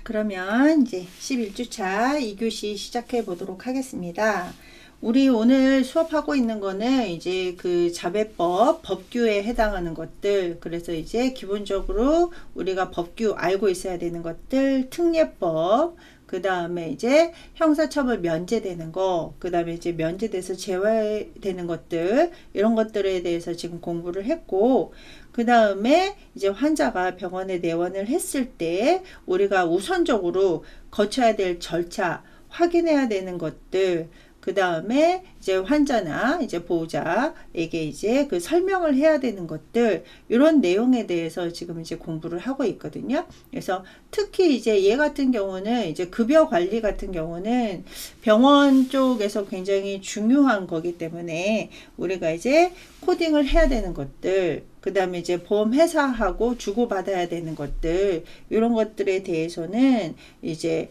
그러면 이제 11주차 2교시 시작해 보도록 하겠습니다. 우리 오늘 수업하고 있는 거는 이제 그 자배법, 법규에 해당하는 것들, 그래서 이제 기본적으로 우리가 법규 알고 있어야 되는 것들, 특례법, 그 다음에 이제 형사처벌 면제되는 거, 그 다음에 이제 면제돼서 제외되는 것들, 이런 것들에 대해서 지금 공부를 했고, 그 다음에 이제 환자가 병원에 내원을 했을 때 우리가 우선적으로 거쳐야 될 절차, 확인해야 되는 것들, 그 다음에 이제 환자나 이제 보호자에게 이제 그 설명을 해야 되는 것들, 이런 내용에 대해서 지금 이제 공부를 하고 있거든요. 그래서 특히 이제 얘 같은 경우는 이제 급여 관리 같은 경우는 병원 쪽에서 굉장히 중요한 거기 때문에 우리가 이제 코딩을 해야 되는 것들, 그 다음에 이제 보험회사하고 주고받아야 되는 것들, 이런 것들에 대해서는 이제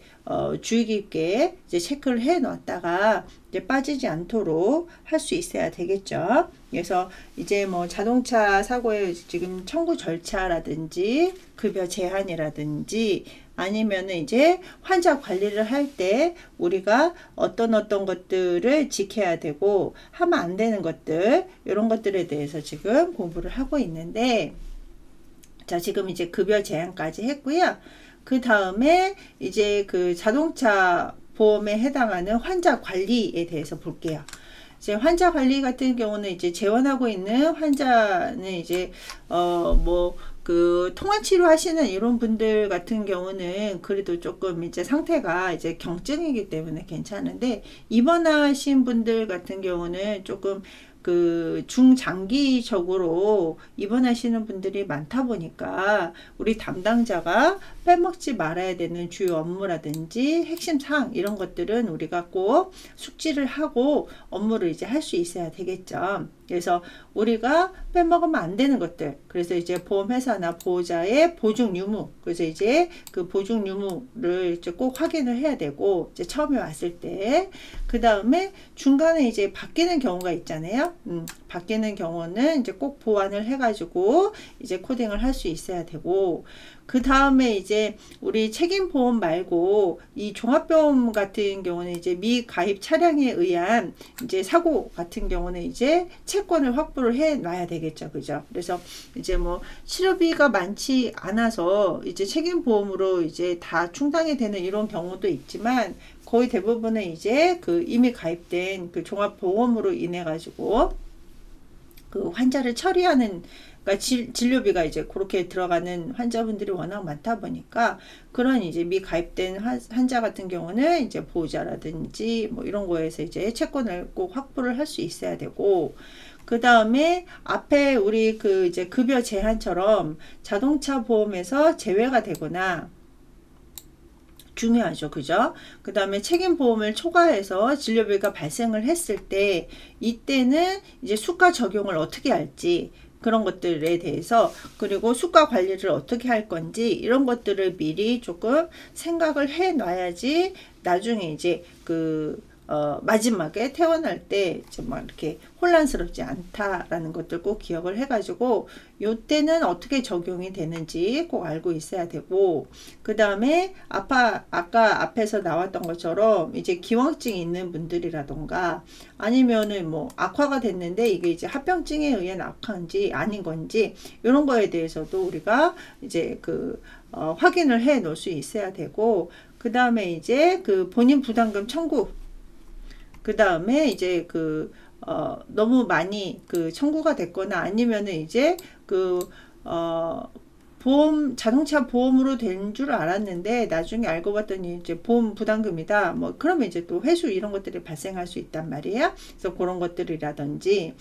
주의 깊게 이제 체크를 해 놨다가 이제 빠지지 않도록 할 수 있어야 되겠죠. 그래서 이제 뭐 자동차 사고의 지금 청구 절차라든지 급여 제한이라든지 아니면은 이제 환자 관리를 할 때 우리가 어떤 것들을 지켜야 되고 하면 안 되는 것들, 이런 것들에 대해서 지금 공부를 하고 있는데, 자, 지금 이제 급여 제한까지 했고요. 그 다음에 이제 그 자동차 보험에 해당하는 환자 관리에 대해서 볼게요. 이제 환자 관리 같은 경우는 이제 재원하고 있는 환자는 이제 그 통화치료 하시는 이런 분들 같은 경우는 그래도 조금 이제 상태가 이제 경증이기 때문에 괜찮은데, 입원하신 분들 같은 경우는 조금 그 중장기적으로 입원하시는 분들이 많다 보니까 우리 담당자가 빼먹지 말아야 되는 주요 업무라든지 핵심 사항, 이런 것들은 우리가 꼭 숙지를 하고 업무를 이제 할 수 있어야 되겠죠. 그래서 우리가 빼먹으면 안 되는 것들, 그래서 이제 보험회사나 보호자의 보증 유무, 그래서 이제 그 보증 유무를 이제 꼭 확인을 해야 되고, 이제 처음에 왔을 때, 그 다음에 중간에 이제 바뀌는 경우가 있잖아요. 바뀌는 경우는 이제 꼭 보완을 해가지고 이제 코딩을 할 수 있어야 되고, 그 다음에 이제 우리 책임보험 말고 이 종합보험 같은 경우는 이제 미가입 차량에 의한 이제 사고 같은 경우는 이제 채권을 확보를 해 놔야 되겠죠. 그죠? 그래서 이제 뭐 치료비가 많지 않아서 이제 책임보험으로 이제 다 충당이 되는 이런 경우도 있지만, 거의 대부분은 이제 그 이미 가입된 그 종합보험으로 인해 가지고 그 환자를 처리하는, 그러니까 진료비가 이제 그렇게 들어가는 환자분들이 워낙 많다 보니까, 그런 이제 미가입된 환자 같은 경우는 이제 보호자라든지 뭐 이런 거에서 이제 채권을 꼭 확보를 할 수 있어야 되고, 그 다음에 앞에 우리 그 이제 급여 제한처럼 자동차 보험에서 제외가 되거나, 중요하죠. 그죠? 그 다음에 책임보험을 초과해서 진료비가 발생을 했을 때, 이때는 이제 수가 적용을 어떻게 할지, 그런 것들에 대해서, 그리고 수가 관리를 어떻게 할 건지, 이런 것들을 미리 조금 생각을 해 놔야지 나중에 이제 마지막에 퇴원할 때 막 이렇게 혼란스럽지 않다라는 것들 꼭 기억을 해가지고 요때는 어떻게 적용이 되는지 꼭 알고 있어야 되고, 그 다음에 아까 앞에서 나왔던 것처럼 이제 기왕증이 있는 분들이라던가 아니면은 뭐 악화가 됐는데 이게 이제 합병증에 의한 악화인지 아닌 건지, 이런 거에 대해서도 우리가 이제 확인을 해 놓을 수 있어야 되고, 그 다음에 이제 그 본인 부담금 청구, 그 다음에 이제 너무 많이 청구가 됐거나 아니면은 이제 자동차 보험으로 된 줄 알았는데 나중에 알고 봤더니 이제 보험 부담금이다. 뭐 그러면 이제 또 회수 이런 것들이 발생할 수 있단 말이에요. 그래서 그런 것들이라든지,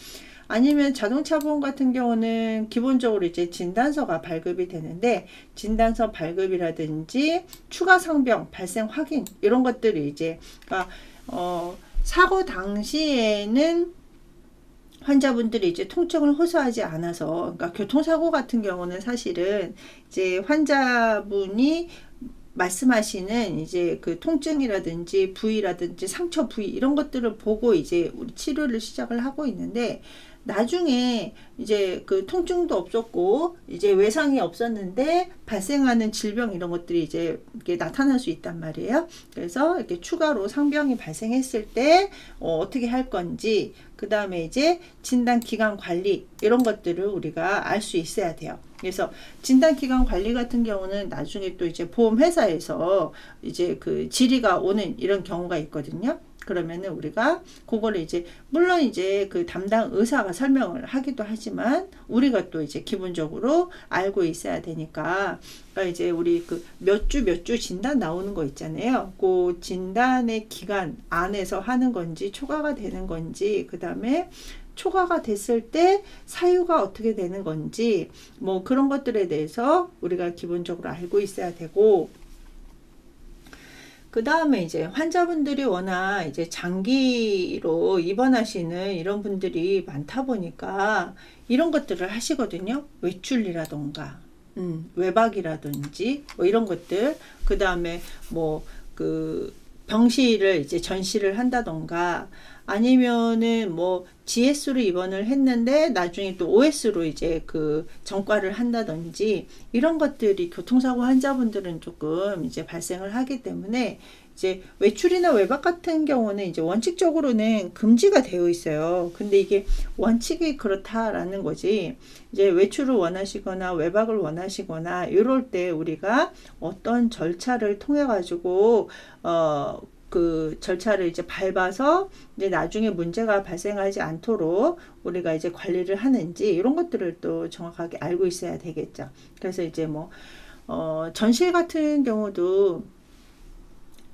아니면 자동차 보험 같은 경우는 기본적으로 이제 진단서가 발급이 되는데, 진단서 발급이라든지 추가 상병 발생 확인, 이런 것들이 이제 사고 당시에는 환자분들이 이제 통증을 호소하지 않아서, 그러니까 교통사고 같은 경우는 사실은 이제 환자분이 말씀하시는 이제 그 통증이라든지 부위라든지 상처 부위 이런 것들을 보고 이제 우리 치료를 시작을 하고 있는데, 나중에 이제 그 통증도 없었고 이제 외상이 없었는데 발생하는 질병 이런 것들이 이제 이렇게 나타날 수 있단 말이에요. 그래서 이렇게 추가로 상병이 발생했을 때 어떻게 할 건지, 그 다음에 이제 진단 기간 관리 이런 것들을 우리가 알 수 있어야 돼요. 그래서 진단 기간 관리 같은 경우는 나중에 또 이제 보험 회사에서 이제 그 질의가 오는 이런 경우가 있거든요. 그러면은 우리가 그거를 이제 물론 이제 그 담당 의사가 설명을 하기도 하지만 우리가 또 이제 기본적으로 알고 있어야 되니까, 그러니까 이제 우리 그 몇 주 진단 나오는 거 있잖아요. 그 진단의 기간 안에서 하는 건지 초과가 되는 건지, 그 다음에 초과가 됐을 때 사유가 어떻게 되는 건지 뭐 그런 것들에 대해서 우리가 기본적으로 알고 있어야 되고, 그 다음에 이제 환자분들이 워낙 이제 장기로 입원하시는 이런 분들이 많다 보니까 이런 것들을 하시거든요. 외출이라던가, 외박이라든지 뭐 이런 것들, 그 다음에 뭐 그 병실을 이제 전시를 한다던가, 아니면은 뭐 GS로 입원을 했는데 나중에 또 OS로 이제 그 전과를 한다든지 이런 것들이 교통사고 환자분들은 조금 이제 발생을 하기 때문에, 이제 외출이나 외박 같은 경우는 이제 원칙적으로는 금지가 되어 있어요. 근데 이게 원칙이 그렇다라는 거지, 이제 외출을 원하시거나 외박을 원하시거나 이럴 때 우리가 어떤 절차를 통해 가지고 그 절차를 이제 밟아서 이제 나중에 문제가 발생하지 않도록 우리가 이제 관리를 하는지 이런 것들을 또 정확하게 알고 있어야 되겠죠. 그래서 이제 뭐 전실 같은 경우도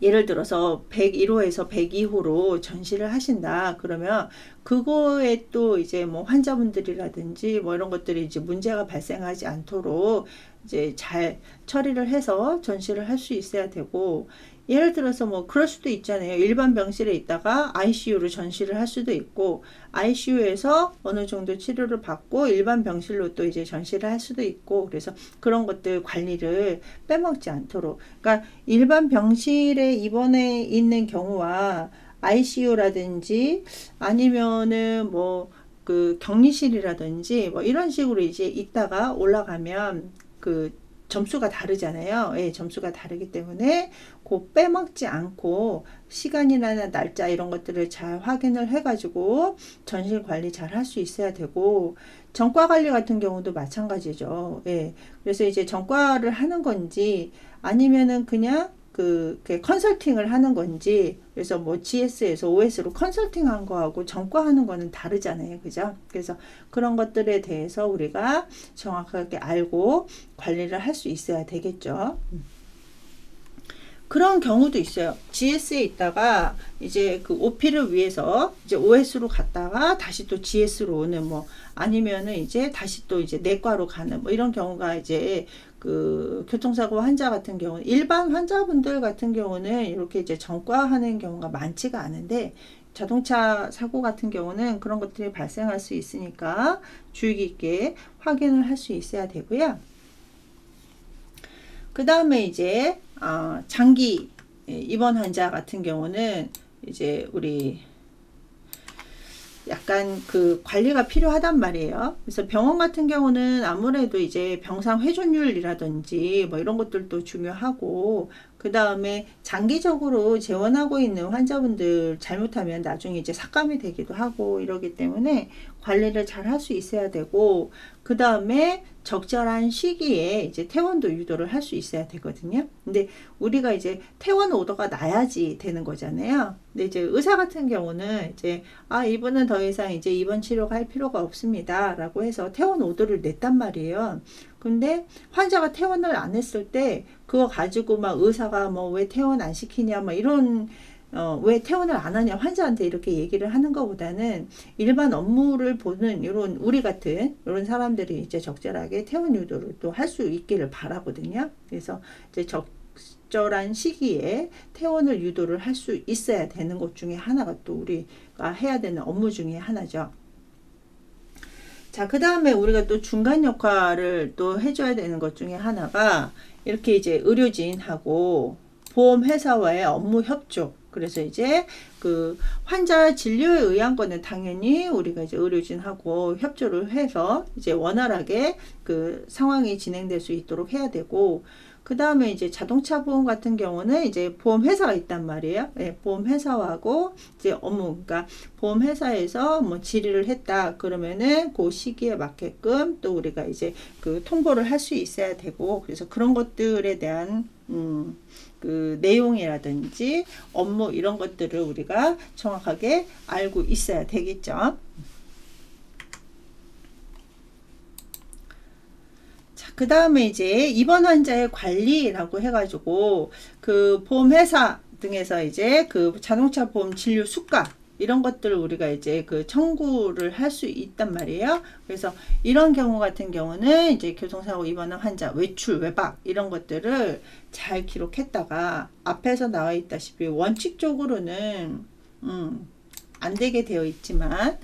예를 들어서 101호에서 102호로 전시를 하신다 그러면 그거에 또 이제 뭐 환자분들이라든지 뭐 이런 것들이 이제 문제가 발생하지 않도록 이제 잘 처리를 해서 전시를 할 수 있어야 되고, 예를 들어서 뭐 그럴 수도 있잖아요. 일반 병실에 있다가 ICU로 전시를 할 수도 있고, ICU에서 어느 정도 치료를 받고 일반 병실로 또 이제 전시를 할 수도 있고, 그래서 그런 것들 관리를 빼먹지 않도록, 그러니까 일반 병실에 입원해 있는 경우와 ICU라든지 아니면은 뭐 그 격리실이라든지 뭐 이런 식으로 이제 있다가 올라가면 그 점수가 다르잖아요. 예, 점수가 다르기 때문에 그 빼먹지 않고 시간이나 날짜 이런 것들을 잘 확인을 해가지고 전실 관리 잘 할 수 있어야 되고, 전과 관리 같은 경우도 마찬가지죠. 예, 그래서 이제 전과를 하는 건지 아니면은 그냥 그 컨설팅을 하는 건지, 그래서 뭐 GS에서 OS로 컨설팅한 거하고 전과하는 거는 다르잖아요. 그죠? 그래서 그런 것들에 대해서 우리가 정확하게 알고 관리를 할 수 있어야 되겠죠. 그런 경우도 있어요. GS에 있다가 이제 그 OP를 위해서 이제 OS로 갔다가 다시 또 GS로 오는, 뭐 아니면은 이제 다시 또 이제 내과로 가는 뭐 이런 경우가 이제 그 교통사고 환자 같은 경우는, 일반 환자분들 같은 경우는 이렇게 이제 전과하는 경우가 많지가 않은데, 자동차 사고 같은 경우는 그런 것들이 발생할 수 있으니까 주의 깊게 확인을 할 수 있어야 되고요. 그 다음에 이제 장기 입원 환자 같은 경우는 이제 우리 약간 그 관리가 필요하단 말이에요. 그래서 병원 같은 경우는 아무래도 이제 병상 회전율이라든지 뭐 이런 것들도 중요하고, 그 다음에 장기적으로 재원하고 있는 환자분들 잘못하면 나중에 이제 삭감이 되기도 하고 이러기 때문에 관리를 잘 할 수 있어야 되고, 그 다음에 적절한 시기에 이제 퇴원도 유도를 할 수 있어야 되거든요. 근데 우리가 이제 퇴원 오더가 나야지 되는 거잖아요. 근데 이제 의사 같은 경우는 이제 이분은 더 이상 이제 입원 치료가 할 필요가 없습니다 라고 해서 퇴원 오더를 냈단 말이에요. 근데 환자가 퇴원을 안 했을 때 그거 가지고 막 의사가 뭐 왜 퇴원 안 시키냐 막 이런 왜 퇴원을 안 하냐 환자한테 이렇게 얘기를 하는 것보다는 일반 업무를 보는 이런 우리 같은 이런 사람들이 이제 적절하게 퇴원 유도를 또 할 수 있기를 바라거든요. 그래서 이제 적절한 시기에 퇴원을 유도를 할 수 있어야 되는 것 중에 하나가 또 우리가 해야 되는 업무 중에 하나죠. 자, 그 다음에 우리가 또 중간 역할을 또 해줘야 되는 것 중에 하나가 이렇게 이제 의료진하고 보험회사와의 업무 협조. 그래서 이제 그 환자 진료에 의한 거는 당연히 우리가 이제 의료진하고 협조를 해서 이제 원활하게 그 상황이 진행될 수 있도록 해야 되고, 그 다음에 이제 자동차 보험 같은 경우는 이제 보험회사가 있단 말이에요. 네, 보험회사하고 이제 업무, 그러니까 보험회사에서 뭐 질의를 했다 그러면은 그 시기에 맞게끔 또 우리가 이제 그 통보를 할 수 있어야 되고, 그래서 그런 것들에 대한 그 내용이라든지 업무 이런 것들을 우리가 정확하게 알고 있어야 되겠죠. 그 다음에 이제 입원 환자의 관리라고 해가지고 그 보험회사 등에서 이제 그 자동차 보험 진료 수가 이런 것들을 우리가 이제 그 청구를 할 수 있단 말이에요. 그래서 이런 경우 같은 경우는 이제 교통사고 입원한 환자 외출 외박 이런 것들을 잘 기록했다가 앞에서 나와 있다시피 원칙적으로는 안 되게 되어 있지만,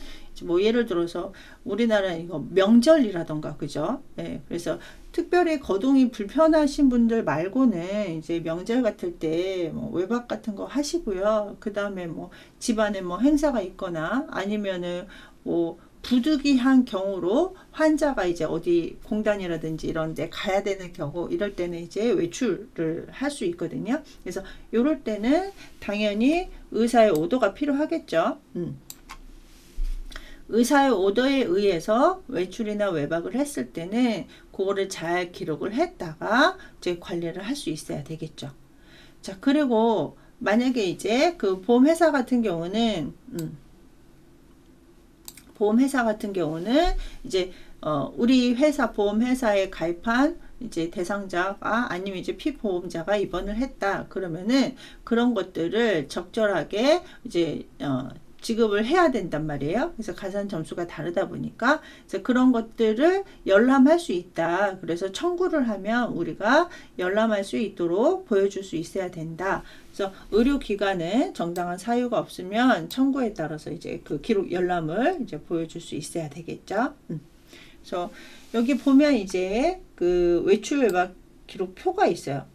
뭐 예를 들어서 우리나라는 이거 명절이라던가 그죠? 네, 그래서 특별히 거동이 불편하신 분들 말고는 이제 명절 같을 때 뭐 외박 같은 거 하시고요. 그 다음에 뭐 집안에 뭐 행사가 있거나 아니면은 뭐 부득이한 경우로 환자가 이제 어디 공단이라든지 이런 데 가야 되는 경우 이럴 때는 이제 외출을 할 수 있거든요. 그래서 이럴 때는 당연히 의사의 오더가 필요하겠죠. 의사의 오더에 의해서 외출이나 외박을 했을 때는 그거를 잘 기록을 했다가 이제 관리를 할 수 있어야 되겠죠. 자, 그리고 만약에 이제 그 보험회사 같은 경우는 이제 우리 회사 보험회사에 가입한 이제 대상자가 아니면 이제 피보험자가 입원을 했다 그러면은 그런 것들을 적절하게 이제 지급을 해야 된단 말이에요. 그래서 가산 점수가 다르다 보니까 그래서 그런 것들을 열람할 수 있다. 그래서 청구를 하면 우리가 열람할 수 있도록 보여줄 수 있어야 된다. 그래서 의료기관은 정당한 사유가 없으면 청구에 따라서 이제 그 기록 열람을 이제 보여줄 수 있어야 되겠죠. 그래서 여기 보면 이제 그 외출 외박 기록표가 있어요.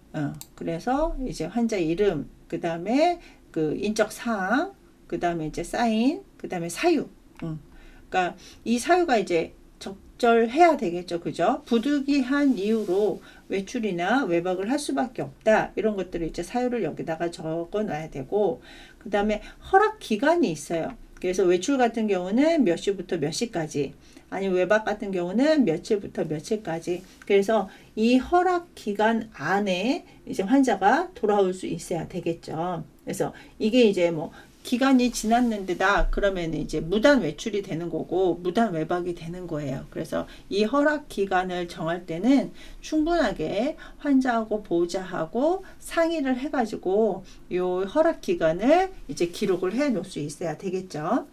그래서 이제 환자 이름, 그 다음에 그 인적 사항, 그 다음에 이제 사인, 그 다음에 사유. 그러니까 이 사유가 이제 적절해야 되겠죠. 그죠? 부득이한 이유로 외출이나 외박을 할 수밖에 없다. 이런 것들을 이제 사유를 여기다가 적어 놔야 되고, 그 다음에 허락 기간이 있어요. 그래서 외출 같은 경우는 몇 시부터 몇 시까지, 아니면 외박 같은 경우는 며칠부터 며칠까지. 그래서 이 허락 기간 안에 이제 환자가 돌아올 수 있어야 되겠죠. 그래서 이게 이제 뭐 기간이 지났는데다 그러면 이제 무단 외출이 되는 거고 무단 외박이 되는 거예요. 그래서 이 허락 기간을 정할 때는 충분하게 환자하고 보호자하고 상의를 해가지고 이 허락 기간을 이제 기록을 해 놓을 수 있어야 되겠죠.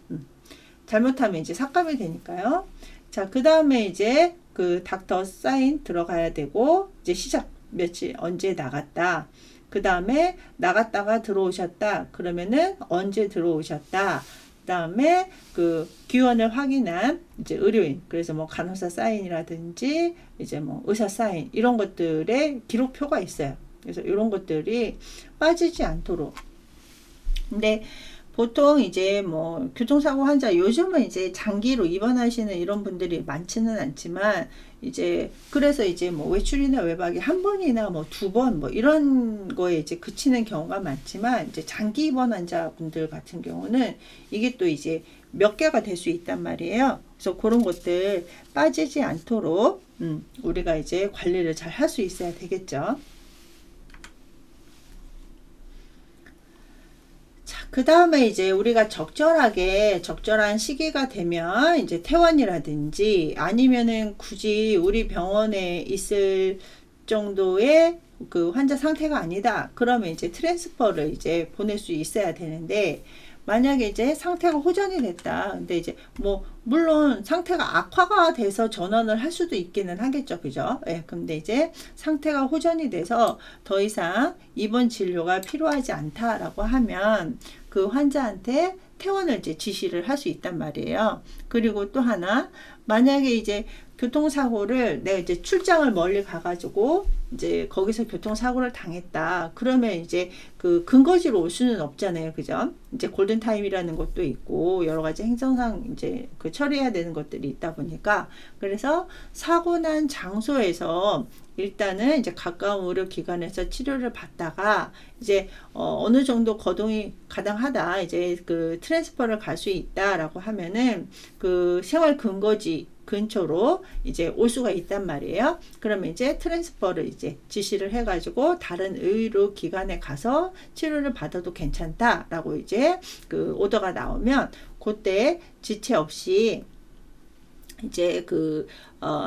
잘못하면 이제 삭감이 되니까요. 자, 그 다음에 이제 그 닥터 사인 들어가야 되고, 이제 시작 며칠 언제 나갔다. 그 다음에 나갔다가 들어오셨다. 그러면은 언제 들어오셨다. 그 다음에 그 기원을 확인한 이제 의료인, 그래서 뭐 간호사 사인이라든지 이제 뭐 의사 사인 이런 것들의 기록표가 있어요. 그래서 이런 것들이 빠지지 않도록. 근데 보통 이제 뭐 교통사고 환자 요즘은 이제 장기로 입원하시는 이런 분들이 많지는 않지만 이제 그래서 이제 뭐 외출이나 외박이 한 번이나 뭐 두 번 뭐 이런 거에 이제 그치는 경우가 많지만 이제 장기 입원 환자분들 같은 경우는 이게 또 이제 몇 개가 될 수 있단 말이에요. 그래서 그런 것들 빠지지 않도록 우리가 이제 관리를 잘 할 수 있어야 되겠죠. 그 다음에 이제 우리가 적절한 시기가 되면 이제 퇴원이라든지 아니면은 굳이 우리 병원에 있을 정도의 그 환자 상태가 아니다. 그러면 이제 트랜스퍼를 이제 보낼 수 있어야 되는데, 만약에 이제 상태가 호전이 됐다. 근데 이제 뭐 물론 상태가 악화가 돼서 전환을 할 수도 있기는 하겠죠. 그죠? 예. 근데 이제 상태가 호전이 돼서 더 이상 입원 진료가 필요하지 않다라고 하면 그 환자한테 퇴원을 이제 지시를 할 수 있단 말이에요. 그리고 또 하나, 만약에 이제 교통사고를 내가 이제 출장을 멀리 가가지고 이제 거기서 교통사고를 당했다. 그러면 이제 그 근거지로 올 수는 없잖아요. 그죠? 이제 골든타임이라는 것도 있고 여러 가지 행정상 이제 그 처리해야 되는 것들이 있다 보니까, 그래서 사고 난 장소에서 일단은 이제 가까운 의료기관에서 치료를 받다가 이제 어느 정도 거동이 가당하다, 이제 그 트랜스퍼를 갈 수 있다라고 하면은 그 생활 근거지 근처로 이제 올 수가 있단 말이에요. 그러면 이제 트랜스퍼를 이제 지시를 해가지고 다른 의료기관에 가서 치료를 받아도 괜찮다라고 이제 그 오더가 나오면 그때 지체 없이 이제 그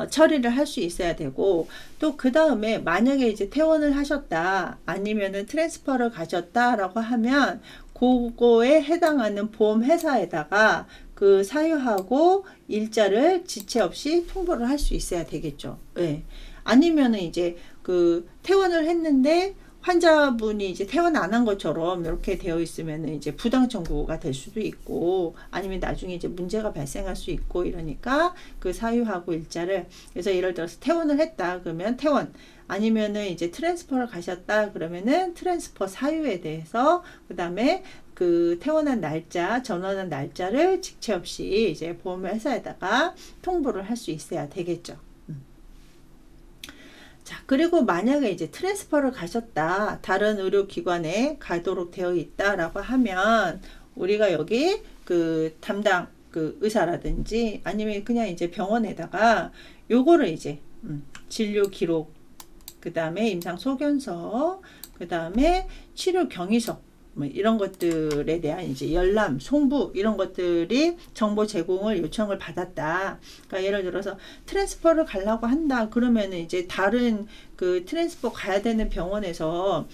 처리를 할 수 있어야 되고, 또 그 다음에 만약에 이제 퇴원을 하셨다 아니면은 트랜스퍼를 가셨다라고 하면 그거에 해당하는 보험회사에다가 그 사유하고 일자를 지체 없이 통보를 할 수 있어야 되겠죠. 네. 아니면은 이제 그 퇴원을 했는데 환자분이 이제 퇴원 안 한 것처럼 이렇게 되어 있으면 이제 부당 청구가 될 수도 있고, 아니면 나중에 이제 문제가 발생할 수 있고, 이러니까 그 사유하고 일자를, 그래서 예를 들어서 퇴원을 했다 그러면 퇴원, 아니면은 이제 트랜스퍼를 가셨다 그러면은 트랜스퍼 사유에 대해서, 그 다음에 그 퇴원한 날짜, 전원한 날짜를 지체 없이 이제 보험회사에다가 통보를 할 수 있어야 되겠죠. 자, 그리고 만약에 이제 트랜스퍼를 가셨다, 다른 의료기관에 가도록 되어 있다라고 하면 우리가 여기 그 담당 그 의사라든지 아니면 그냥 이제 병원에다가 요거를 이제 진료 기록, 그 다음에 임상 소견서, 그 다음에 치료 경위서, 뭐 이런 것들에 대한 이제 열람, 송부, 이런 것들이 정보 제공을 요청을 받았다. 그러니까 예를 들어서 트랜스퍼를 가려고 한다 그러면은 이제 다른 그 트랜스퍼 가야 되는 병원에서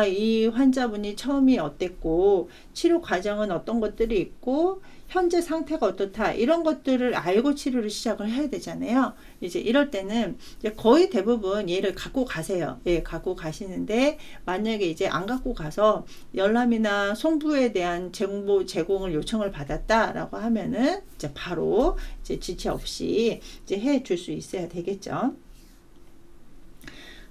이 환자분이 처음이 어땠고 치료 과정은 어떤 것들이 있고 현재 상태가 어떻다, 이런 것들을 알고 치료를 시작을 해야 되잖아요. 이제 이럴 때는 이제 거의 대부분 얘를 갖고 가세요. 예, 갖고 가시는데 만약에 이제 안 갖고 가서 열람이나 송부에 대한 정보 제공을 요청을 받았다라고 하면은 이제 바로 이제 지체 없이 이제 해 줄 수 있어야 되겠죠.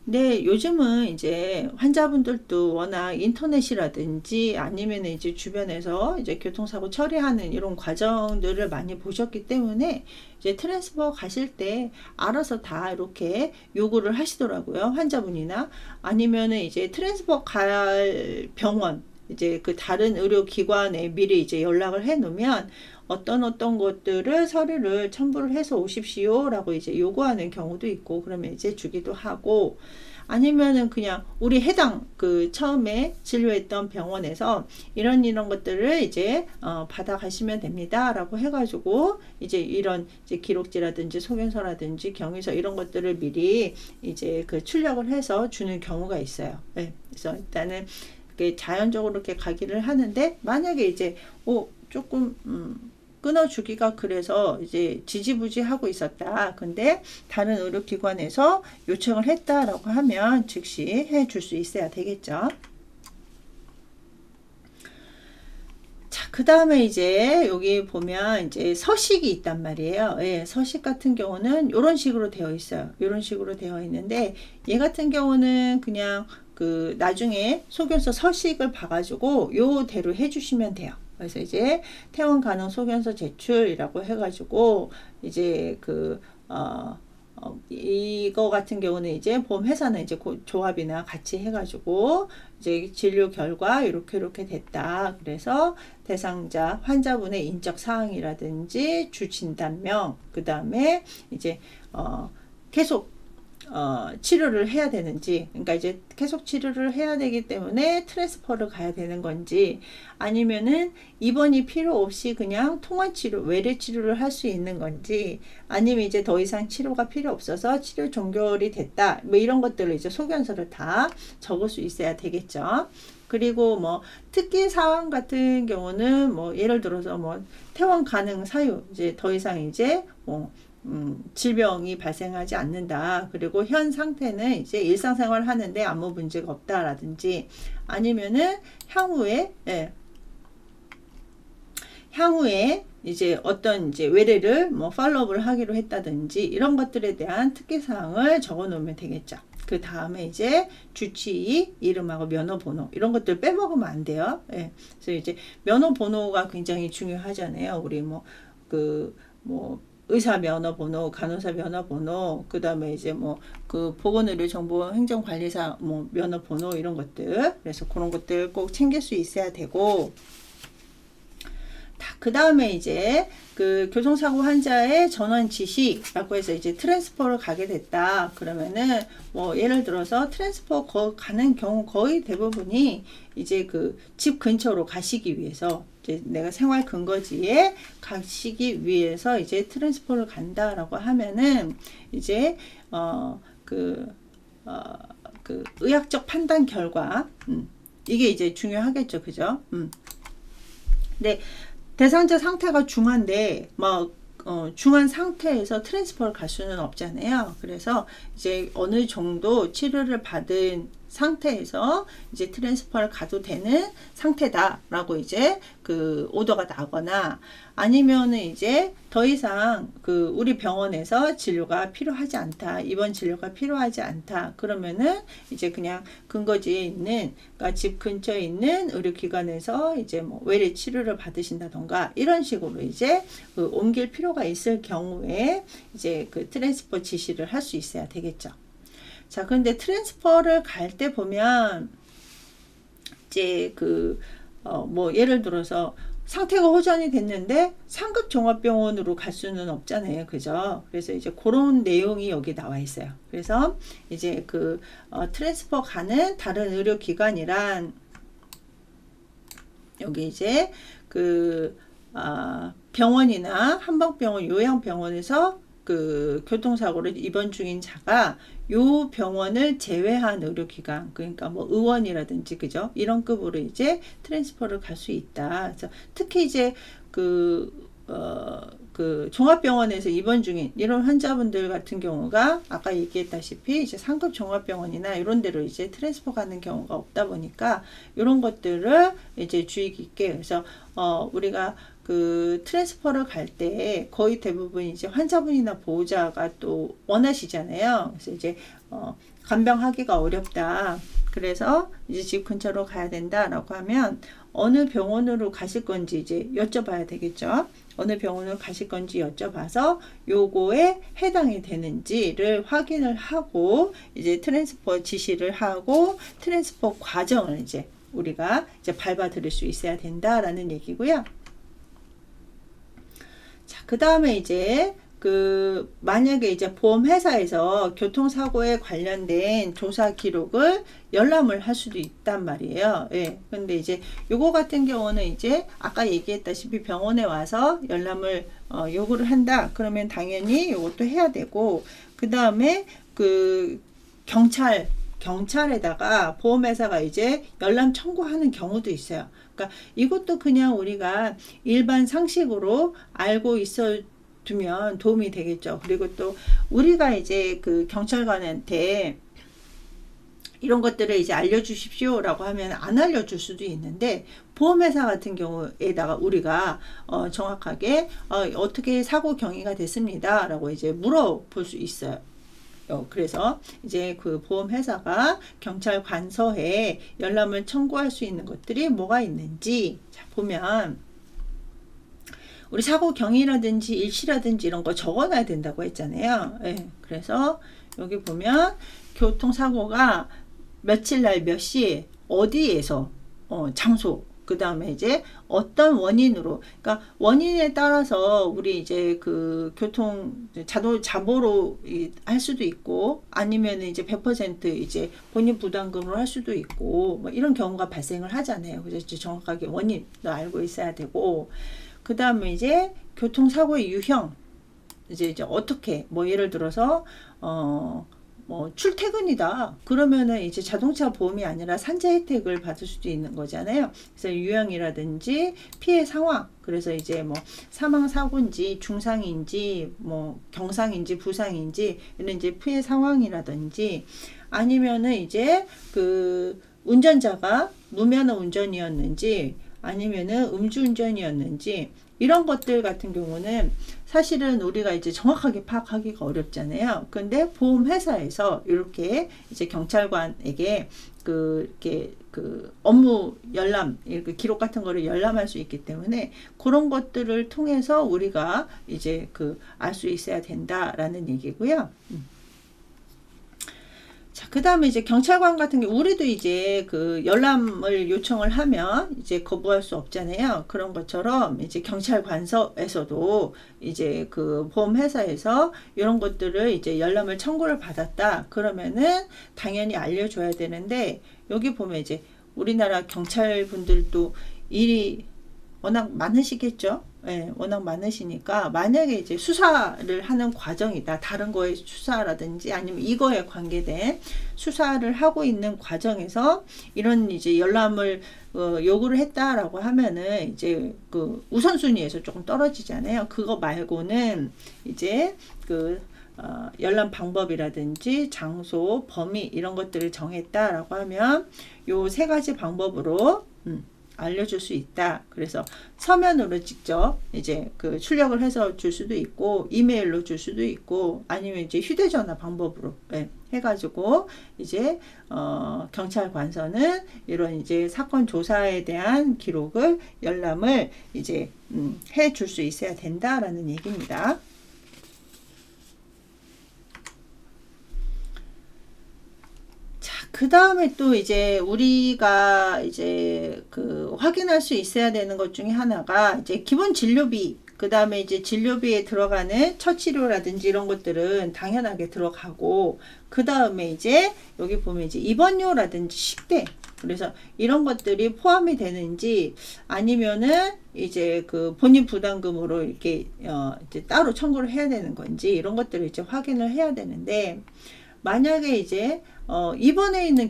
근데 요즘은 이제 환자분들도 워낙 인터넷이라든지 아니면 이제 주변에서 이제 교통사고 처리하는 이런 과정들을 많이 보셨기 때문에 이제 트랜스퍼 가실 때 알아서 다 이렇게 요구를 하시더라고요. 환자분이나 아니면은 이제 트랜스퍼 갈 병원, 이제 그 다른 의료기관에 미리 이제 연락을 해 놓으면 어떤 것들을 서류를 첨부를 해서 오십시오 라고 이제 요구하는 경우도 있고, 그러면 이제 주기도 하고, 아니면은 그냥 우리 해당 그 처음에 진료했던 병원에서 이런 것들을 이제 받아 가시면 됩니다 라고 해가지고 이제 이런 이제 기록지라든지 소견서라든지 경위서 이런 것들을 미리 이제 그 출력을 해서 주는 경우가 있어요. 네. 그래서 일단은 자연적으로 이렇게 가기를 하는데, 만약에 이제 조금 끊어주기가 그래서 이제 지지부지하고 있었다. 근데 다른 의료기관에서 요청을 했다라고 하면 즉시 해줄 수 있어야 되겠죠. 자, 그 다음에 이제 여기 보면 이제 서식이 있단 말이에요. 예, 서식 같은 경우는 이런 식으로 되어 있어요. 이런 식으로 되어 있는데, 얘 같은 경우는 그냥 그 나중에 소견서 서식을 봐가지고 요대로 해주시면 돼요. 그래서 이제 퇴원 가능 소견서 제출이라고 해가지고 이제 이거 같은 경우는 이제 보험회사는 이제 조합이나 같이 해가지고 이제 진료 결과 이렇게 됐다. 그래서 대상자 환자분의 인적 사항이라든지 주 진단명, 그 다음에 이제 계속 치료를 해야 되는지, 그러니까 이제 계속 치료를 해야 되기 때문에 트랜스퍼를 가야 되는 건지, 아니면은 입원이 필요 없이 그냥 통원 치료, 외래 치료를 할 수 있는 건지, 아니면 이제 더 이상 치료가 필요 없어서 치료 종결이 됐다, 뭐 이런 것들을 이제 소견서를 다 적을 수 있어야 되겠죠. 그리고 뭐 특기 사항 같은 경우는 뭐 예를 들어서 뭐 퇴원 가능 사유, 이제 더 이상 이제 뭐 질병이 발생하지 않는다. 그리고 현 상태는 이제 일상생활 하는데 아무 문제가 없다라든지, 아니면은 향후에 이제 어떤 이제 외래를 뭐 팔로우를 하기로 했다든지, 이런 것들에 대한 특기사항을 적어 놓으면 되겠죠. 그 다음에 이제 주치의 이름하고 면허번호, 이런 것들 빼먹으면 안 돼요. 예. 그래서 이제 면허번호가 굉장히 중요하잖아요. 우리 의사 면허번호, 간호사 면허번호, 그 다음에 이제 뭐 그 보건의료정보 행정관리사 뭐 면허번호, 이런 것들. 그래서 그런 것들 꼭 챙길 수 있어야 되고, 그 다음에 이제 그 교통사고 환자의 전원 지시라고 해서 이제 트랜스퍼를 가게 됐다. 그러면은 뭐 예를 들어서 트랜스퍼 가는 경우 거의 대부분이 이제 그 집 근처로 가시기 위해서, 이제 내가 생활 근거지에 가시기 위해서 이제 트랜스퍼를 간다라고 하면은 이제 그 의학적 판단 결과, 이게 이제 중요하겠죠, 그죠? 네. 대상자 상태가 중한데 막 중한 상태에서 트랜스퍼를 갈 수는 없잖아요. 그래서 이제 어느 정도 치료를 받은 상태에서 이제 트랜스퍼를 가도 되는 상태다라고 이제 그 오더가 나거나, 아니면은 이제 더 이상 그 우리 병원에서 진료가 필요하지 않다, 입원 진료가 필요하지 않다, 그러면은 이제 그냥 근거지에 있는, 그러니까 집 근처에 있는 의료기관에서 이제 뭐 외래 치료를 받으신다던가, 이런 식으로 이제 그 옮길 필요가 있을 경우에 이제 그 트랜스퍼 지시를 할 수 있어야 되겠죠. 자, 근데 트랜스퍼를 갈 때 보면 이제 뭐 예를 들어서 상태가 호전이 됐는데 상급 종합병원으로 갈 수는 없잖아요, 그죠? 그래서 이제 그런 내용이 여기 나와 있어요. 그래서 이제 트랜스퍼 가는 다른 의료기관이란, 여기 이제 병원이나 한방병원, 요양병원에서 그 교통사고를 입원 중인 자가 요 병원을 제외한 의료기관, 그러니까 뭐 의원이라든지, 그죠? 이런 급으로 이제 트랜스퍼를 갈 수 있다. 그래서 특히 이제 종합병원에서 입원 중인 이런 환자분들 같은 경우가 아까 얘기했다시피 이제 상급 종합병원이나 이런 데로 이제 트랜스퍼 가는 경우가 없다 보니까 이런 것들을 이제 주의 깊게, 그래서 우리가 그 트랜스퍼를 갈 때 거의 대부분 이제 환자분이나 보호자가 또 원하시잖아요. 그래서 이제 간병하기가 어렵다. 그래서 이제 집 근처로 가야 된다라고 하면 어느 병원으로 가실 건지 이제 여쭤봐야 되겠죠. 어느 병원으로 가실 건지 여쭤봐서 요거에 해당이 되는지를 확인을 하고 이제 트랜스퍼 지시를 하고 트랜스퍼 과정을 이제 우리가 이제 밟아 들일 수 있어야 된다라는 얘기고요. 자, 그 다음에 이제 만약에 이제 보험회사에서 교통사고에 관련된 조사 기록을 열람을 할 수도 있단 말이에요. 예. 근데 이제 요거 같은 경우는 이제 아까 얘기했다시피 병원에 와서 열람을 요구를 한다. 그러면 당연히 요것도 해야 되고, 그 다음에 경찰에다가 보험회사가 이제 열람 청구하는 경우도 있어요. 그러니까 이것도 그냥 우리가 일반 상식으로 알고 있어 두면 도움이 되겠죠. 그리고 또 우리가 이제 경찰관한테 이런 것들을 이제 알려주십시오라고 하면 안 알려줄 수도 있는데, 보험회사 같은 경우에다가 우리가 정확하게 어떻게 사고 경위가 됐습니다 라고 이제 물어볼 수 있어요. 그래서 이제 보험회사가 경찰관서에 열람을 청구할 수 있는 것들이 뭐가 있는지, 자, 보면 우리 사고 경위라든지 일시라든지 이런 거 적어놔야 된다고 했잖아요. 예, 그래서 여기 보면 교통사고가 며칠 날 몇 시에 어디에서 장소, 그 다음에 이제 어떤 원인으로, 그러니까 원인에 따라서 우리 이제 그 교통 자보로 할 수도 있고, 아니면 이제 100% 이제 본인 부담금으로 할 수도 있고, 뭐 이런 경우가 발생을 하잖아요. 그래서 이제 정확하게 원인도 알고 있어야 되고, 그 다음에 이제 교통사고의 유형, 이제 어떻게, 뭐 예를 들어서 뭐 출퇴근이다 그러면은 이제 자동차 보험이 아니라 산재 혜택을 받을 수도 있는 거잖아요. 그래서 유형이라든지 피해 상황, 그래서 이제 뭐 사망 사고인지 중상인지 뭐 경상인지 부상인지 이런 이제 피해 상황이라든지, 아니면은 이제 그 운전자가 무면허 운전이었는지 아니면은 음주운전이었는지, 이런 것들 같은 경우는 사실은 우리가 이제 정확하게 파악하기가 어렵잖아요. 근데 보험회사에서 이렇게 이제 경찰관에게 이렇게 업무 열람, 이렇게 기록 같은 거를 열람할 수 있기 때문에 그런 것들을 통해서 우리가 이제 알 수 있어야 된다라는 얘기고요. 자, 그 다음에 이제 경찰관 같은 게, 우리도 이제 열람을 요청을 하면 이제 거부할 수 없잖아요. 그런 것처럼 이제 경찰관서에서도 이제 보험회사에서 이런 것들을 이제 열람을 청구를 받았다 그러면은 당연히 알려줘야 되는데, 여기 보면 이제 우리나라 경찰분들도 일이 워낙 많으시겠죠. 예, 워낙 많으시니까 만약에 이제 수사를 하는 과정이다, 다른 거에 수사라든지 아니면 이거에 관계된 수사를 하고 있는 과정에서 이런 이제 열람을 요구를 했다라고 하면은 이제 우선순위에서 조금 떨어지잖아요. 그거 말고는 이제 열람 방법이라든지 장소, 범위 이런 것들을 정했다라고 하면 요 세 가지 방법으로 알려줄 수 있다. 그래서 서면으로 직접 이제 출력을 해서 줄 수도 있고, 이메일로 줄 수도 있고, 아니면 이제 휴대전화 방법으로 해가지고 이제 경찰관서는 이런 이제 사건 조사에 대한 기록을 열람을 이제 해줄 수 있어야 된다라는 얘기입니다. 그 다음에 또 이제 우리가 이제 확인할 수 있어야 되는 것 중에 하나가 이제 기본 진료비, 그 다음에 이제 진료비에 들어가는 처치료라든지 이런 것들은 당연하게 들어가고, 그 다음에 이제 여기 보면 이제 입원료라든지 식대, 그래서 이런 것들이 포함이 되는지 아니면은 이제 본인 부담금으로 이렇게 이제 따로 청구를 해야 되는 건지, 이런 것들을 이제 확인을 해야 되는데, 만약에 이제 입원해 있는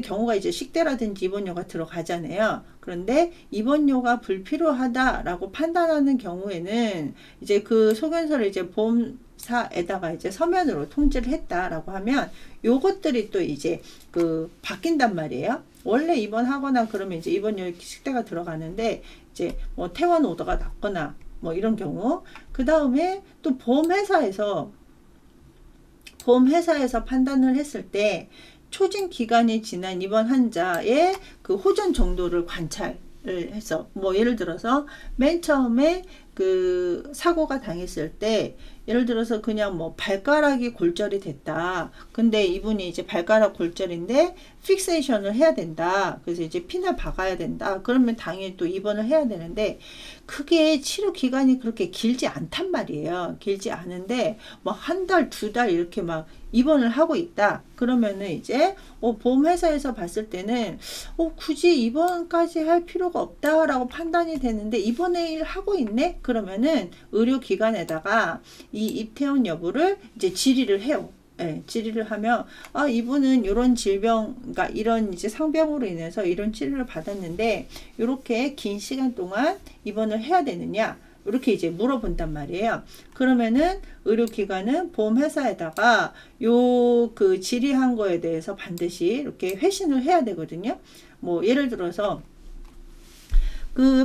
경우가 이제 식대라든지 입원료가 들어가잖아요. 그런데 입원료가 불필요하다라고 판단하는 경우에는 이제 소견서를 이제 보험사에다가 이제 서면으로 통지를 했다라고 하면 요것들이 또 이제 바뀐단 말이에요. 원래 입원하거나 그러면 이제 입원료 식대가 들어가는데, 이제 뭐 퇴원 오더가 났거나 뭐 이런 경우, 그 다음에 또 보험회사에서 판단을 했을 때 초진 기간이 지난 입원 환자의 호전 정도를 관찰을 해서, 뭐 예를 들어서 맨 처음에 사고가 당했을 때 예를 들어서 그냥 뭐 발가락이 골절이 됐다. 근데 이분이 이제 발가락 골절인데 픽세이션을 해야 된다. 그래서 이제 핀을 박아야 된다. 그러면 당연히 또 입원을 해야 되는데, 그게 치료 기간이 그렇게 길지 않단 말이에요. 길지 않은데 뭐 한 달, 두 달 이렇게 막 입원을 하고 있다. 그러면은 이제 보험회사에서 봤을 때는 굳이 입원까지 할 필요가 없다라고 판단이 되는데 입원을 하고 있네? 그러면은 의료기관에다가 이 입퇴원 여부를 이제 질의를 해요. 네, 질의를 하면 이분은 이런 질병, 그러니까 이런 이제 상병으로 인해서 이런 치료를 받았는데 이렇게 긴 시간 동안 입원을 해야 되느냐, 이렇게 이제 물어본단 말이에요. 그러면은 의료기관은 보험회사에다가 질의한 거에 대해서 반드시 이렇게 회신을 해야 되거든요. 뭐 예를 들어서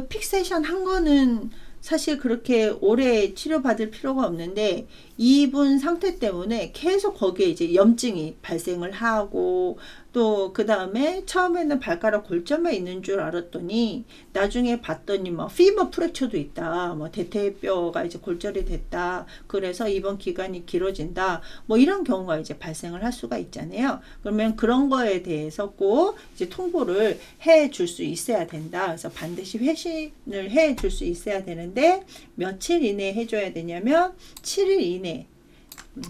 픽세이션 한 거는 사실 그렇게 오래 치료받을 필요가 없는데 이분 상태 때문에 계속 거기에 이제 염증이 발생을 하고 또 그 다음에 처음에는 발가락 골절만 있는 줄 알았더니 나중에 봤더니 뭐 피머 프랙처도 있다, 뭐 대퇴뼈가 이제 골절이 됐다, 그래서 입원 기간이 길어진다, 뭐 이런 경우가 이제 발생을 할 수가 있잖아요. 그러면 그런 거에 대해서 꼭 이제 통보를 해 줄 수 있어야 된다. 그래서 반드시 회신을 해 줄 수 있어야 되는데 며칠 이내에 해줘야 되냐면 7일 이내.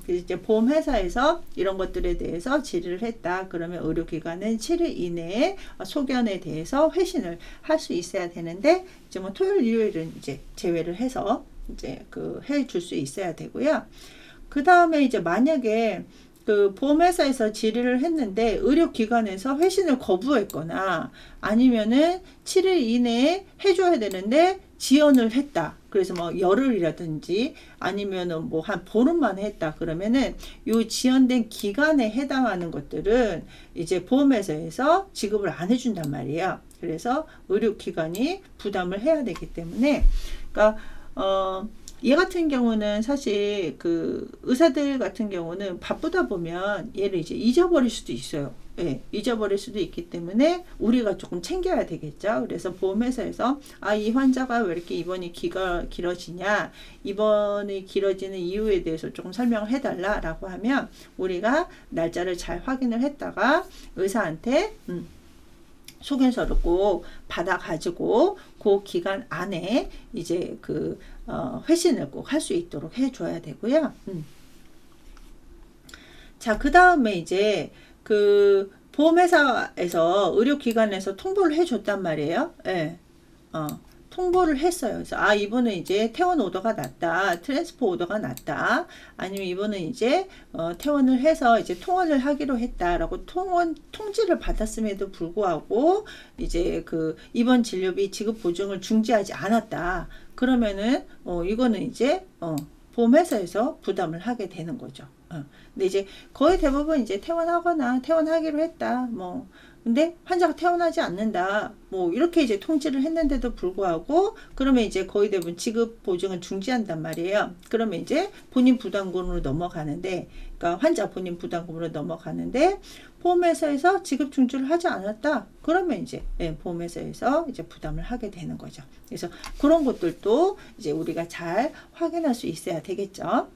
이제 보험회사에서 이런 것들에 대해서 질의를 했다. 그러면 의료기관은 7일 이내에 소견에 대해서 회신을 할 수 있어야 되는데 이제 뭐 토요일, 일요일은 이제 제외를 해서 이제 그 해줄 수 있어야 되고요. 그 다음에 이제 만약에 그 보험회사에서 질의를 했는데 의료기관에서 회신을 거부했거나 아니면은 7일 이내에 해줘야 되는데 지연을 했다. 그래서 뭐 열흘이라든지 아니면은 뭐 한 보름 만에 했다. 그러면은 요 지연된 기간에 해당하는 것들은 이제 보험회사에서 지급을 안 해준단 말이에요. 그래서 의료기관이 부담을 해야 되기 때문에, 그러니까 얘 같은 경우는 사실 그 의사들 같은 경우는 바쁘다 보면 얘를 이제 잊어버릴 수도 있어요. 예, 잊어버릴 수도 있기 때문에 우리가 조금 챙겨야 되겠죠. 그래서 보험회사에서 이 환자가 왜 이렇게 입원이 길어지냐, 입원이 길어지는 이유에 대해서 조금 설명을 해달라라고 하면 우리가 날짜를 잘 확인을 했다가 의사한테 소견서를 꼭 받아가지고 그 기간 안에 이제 그 회신을 꼭 할 수 있도록 해줘야 되고요. 자, 그 다음에 이제 그 보험회사에서 의료기관에서 통보를 해줬단 말이에요. 예. 통보를 했어요. 그래서 이분은 이제 퇴원 오더가 났다, 트랜스포 오더가 났다, 아니면 이분은 이제 퇴원을 해서 이제 통원을 하기로 했다라고 통지를 받았음에도 불구하고 이제 그 입원 진료비 지급 보증을 중지하지 않았다. 그러면은 이거는 이제 보험회사에서 부담을 하게 되는 거죠. 근데 이제 거의 대부분 이제 퇴원하거나 퇴원하기로 했다, 뭐 근데 환자가 퇴원하지 않는다, 뭐 이렇게 이제 통지를 했는데도 불구하고 그러면 이제 거의 대부분 지급 보증을 중지한단 말이에요. 그러면 이제 본인 부담금으로 넘어가는데, 그러니까 환자 본인 부담금으로 넘어가는데 보험회사에서 지급 중지를 하지 않았다. 그러면 이제 보험회사에서 이제 부담을 하게 되는 거죠. 그래서 그런 것들도 이제 우리가 잘 확인할 수 있어야 되겠죠.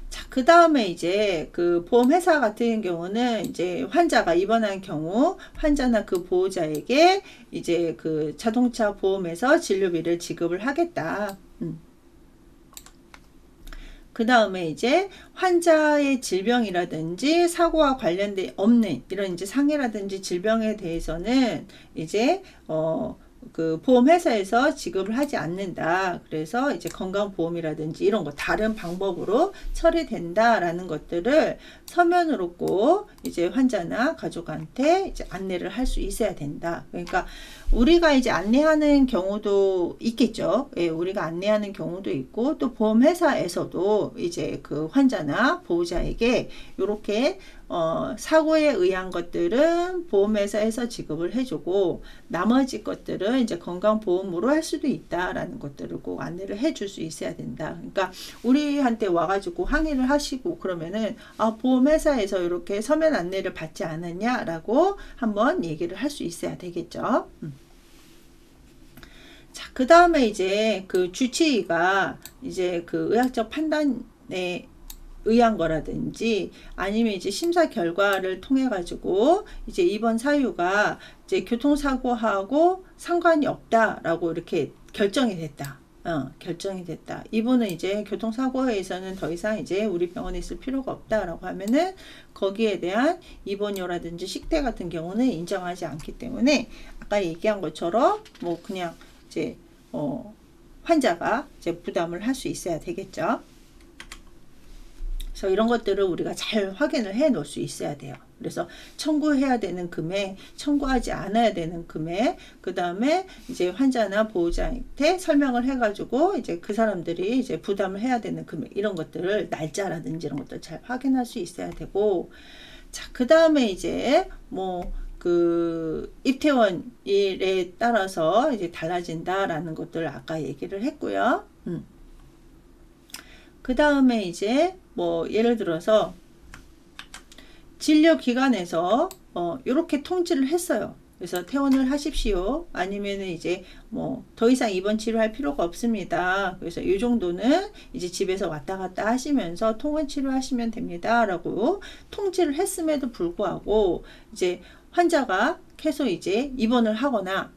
자, 그 다음에 이제 그 보험회사 같은 경우는 이제 환자가 입원한 경우 환자나 그 보호자에게 이제 그 자동차 보험에서 진료비를 지급을 하겠다. 그 다음에 이제 환자의 질병이라든지 사고와 관련된 없는 이런 이제 상해라든지 질병에 대해서는 이제 그 보험회사에서 지급을 하지 않는다. 그래서 이제 건강보험이라든지 이런 거 다른 방법으로 처리된다라는 것들을 서면으로 꼭 이제 환자나 가족한테 이제 안내를 할 수 있어야 된다. 그러니까 우리가 이제 안내하는 경우도 있겠죠. 예, 우리가 안내하는 경우도 있고 또 보험회사에서도 이제 그 환자나 보호자에게 이렇게 사고에 의한 것들은 보험회사에서 지급을 해주고 나머지 것들은 이제 건강보험으로 할 수도 있다라는 것들을 꼭 안내를 해줄 수 있어야 된다. 그러니까 우리한테 와가지고 항의를 하시고 그러면은 보험회사에서 이렇게 서면 안내를 받지 않았냐라고 한번 얘기를 할 수 있어야 되겠죠. 자, 그 다음에 이제 그 주치의가 이제 그 의학적 판단에 의한 거라든지 아니면 이제 심사 결과를 통해 가지고 이제 입원 사유가 이제 교통사고하고 상관이 없다라고 이렇게 결정이 됐다. 결정이 됐다. 이분은 이제 교통사고에서는 더 이상 이제 우리 병원에 있을 필요가 없다라고 하면은 거기에 대한 입원료라든지 식대 같은 경우는 인정하지 않기 때문에 아까 얘기한 것처럼 뭐 그냥 이제 환자가 이제 부담을 할 수 있어야 되겠죠. 그래서 이런 것들을 우리가 잘 확인을 해 놓을 수 있어야 돼요. 그래서 청구해야 되는 금액, 청구하지 않아야 되는 금액, 그 다음에 이제 환자나 보호자한테 설명을 해가지고 이제 그 사람들이 이제 부담을 해야 되는 금액, 이런 것들을 날짜라든지 이런 것들 잘 확인할 수 있어야 되고, 자, 그 다음에 이제 뭐 그 입퇴원일에 따라서 이제 달라진다라는 것들을 아까 얘기를 했고요. 그 다음에 이제 뭐 예를 들어서 진료기관에서 이렇게 통지를 했어요. 그래서 퇴원을 하십시오. 아니면은 이제 뭐 더 이상 입원 치료할 필요가 없습니다. 그래서 이 정도는 이제 집에서 왔다 갔다 하시면서 통원 치료하시면 됩니다. 라고 통지를 했음에도 불구하고 이제 환자가 계속 이제 입원을 하거나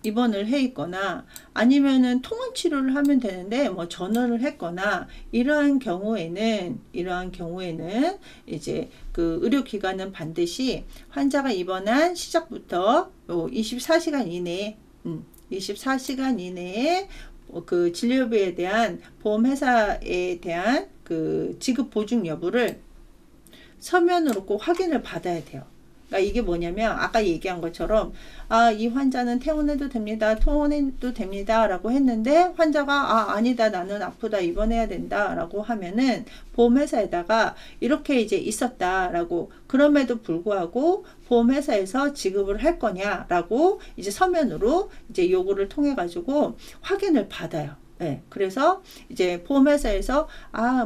입원을 해 있거나 아니면은 통원 치료를 하면 되는데 뭐 전원을 했거나 이러한 경우에는 이제 그 의료기관은 반드시 환자가 입원한 시작부터 24시간 이내에 24시간 이내에 그 진료비에 대한 보험회사에 대한 그 지급 보증 여부를 서면으로 꼭 확인을 받아야 돼요. 그러니까 이게 뭐냐면 아까 얘기한 것처럼 이 환자는 퇴원해도 됩니다. 통원해도 됩니다. 라고 했는데 환자가 아니다. 나는 아프다. 입원해야 된다. 라고 하면은 보험회사에다가 이렇게 이제 있었다라고 그럼에도 불구하고 보험회사에서 지급을 할 거냐라고 이제 서면으로 이제 요구를 통해 가지고 확인을 받아요. 네, 그래서 이제 보험회사에서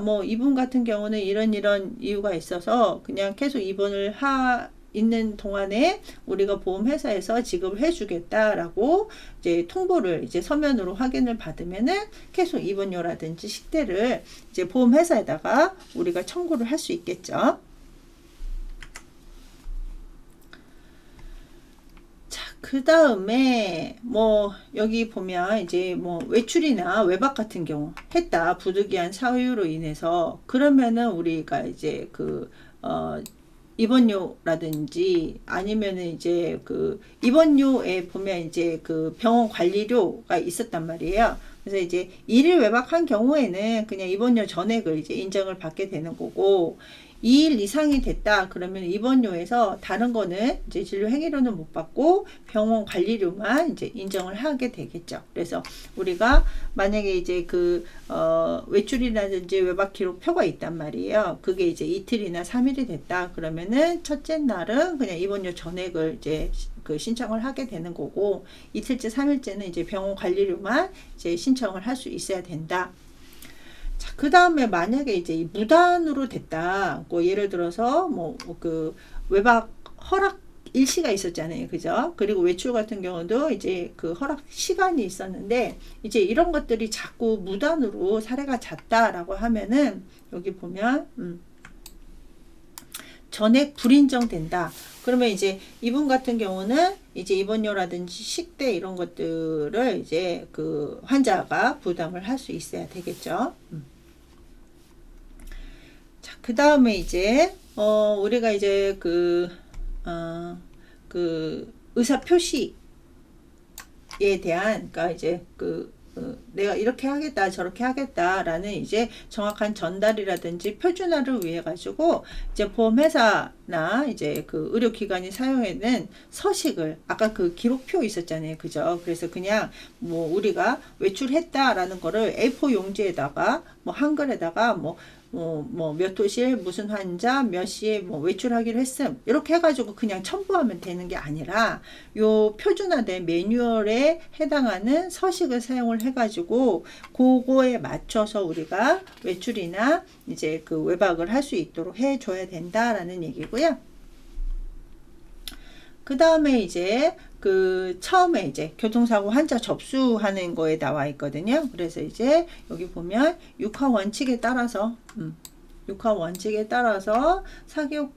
뭐 이분 같은 경우는 이런 이유가 있어서 그냥 계속 입원을 있는 동안에 우리가 보험회사에서 지급을 해주겠다라고 이제 통보를 이제 서면으로 확인을 받으면은 계속 입원료라든지 식대를 이제 보험회사에다가 우리가 청구를 할 수 있겠죠. 그 다음에 뭐 여기 보면 이제 뭐 외출이나 외박 같은 경우 했다 부득이한 사유로 인해서 그러면은 우리가 이제 그 입원료라든지 아니면은 이제 그 입원료에 보면 이제 그 병원 관리료가 있었단 말이에요. 그래서 이제 1일 외박한 경우에는 그냥 입원료 전액을 이제 인정을 받게 되는 거고 2일 이상이 됐다 그러면 입원료에서 다른 거는 이제 진료 행위료는 못 받고 병원 관리료만 이제 인정을 하게 되겠죠. 그래서 우리가 만약에 이제 그 외출이라든지 외박 기록표가 있단 말이에요. 그게 이제 이틀이나 3일이 됐다 그러면은 첫째 날은 그냥 입원료 전액을 이제 그 신청을 하게 되는 거고 이틀째 3일째는 이제 병원 관리료만 이제 신청을 할 수 있어야 된다. 자, 그 다음에 만약에 이제 무단으로 됐다. 예를 들어서 뭐 그 외박 허락 일시가 있었잖아요. 그죠? 그리고 외출 같은 경우도 이제 그 허락 시간이 있었는데 이제 이런 것들이 자꾸 무단으로 사례가 잦다라고 하면은 여기 보면 전액 불인정된다. 그러면 이제 이분 같은 경우는 이제 입원료라든지 식대 이런 것들을 이제 그 환자가 부담을 할 수 있어야 되겠죠. 자, 그 다음에 이제 우리가 이제 그 의사 표시에 대한 그러니까 이제 내가 이렇게 하겠다 저렇게 하겠다라는 이제 정확한 전달이라든지 표준화를 위해 가지고 이제 보험회사나 이제 그 의료기관이 사용하는 서식을 아까 그 기록표 있었잖아요. 그죠? 그래서 그냥 뭐 우리가 외출했다라는 거를 A4 용지에다가 뭐 한글에다가 뭐 몇 호실 무슨 환자 몇 시에 뭐 외출하기로 했음 이렇게 해가지고 그냥 첨부하면 되는 게 아니라 요 표준화된 매뉴얼에 해당하는 서식을 사용을 해가지고 그거에 맞춰서 우리가 외출이나 이제 그 외박을 할 수 있도록 해줘야 된다라는 얘기고요. 그 다음에 이제 그 처음에 이제 교통사고 환자 접수하는 거에 나와 있거든요. 그래서 이제 여기 보면 6화 원칙에 따라서 6화 원칙에 따라서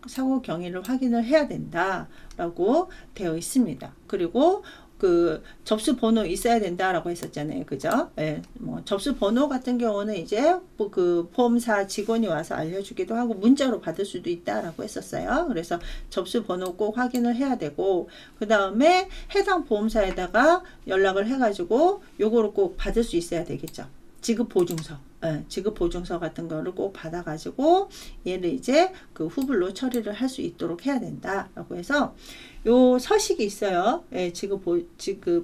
사고 경위를 확인을 해야 된다라고 되어 있습니다. 그리고 그 접수 번호 있어야 된다라고 했었잖아요. 그죠? 예, 뭐 접수 번호 같은 경우는 이제 그 보험사 직원이 와서 알려주기도 하고 문자로 받을 수도 있다라고 했었어요. 그래서 접수 번호 꼭 확인을 해야 되고 그 다음에 해당 보험사에다가 연락을 해가지고 요거를 꼭 받을 수 있어야 되겠죠. 지급 보증서. 지급 보증서 같은 거를 꼭 받아가지고 얘를 이제 그 후불로 처리를 할 수 있도록 해야 된다라고 해서 요 서식이 있어요. 지급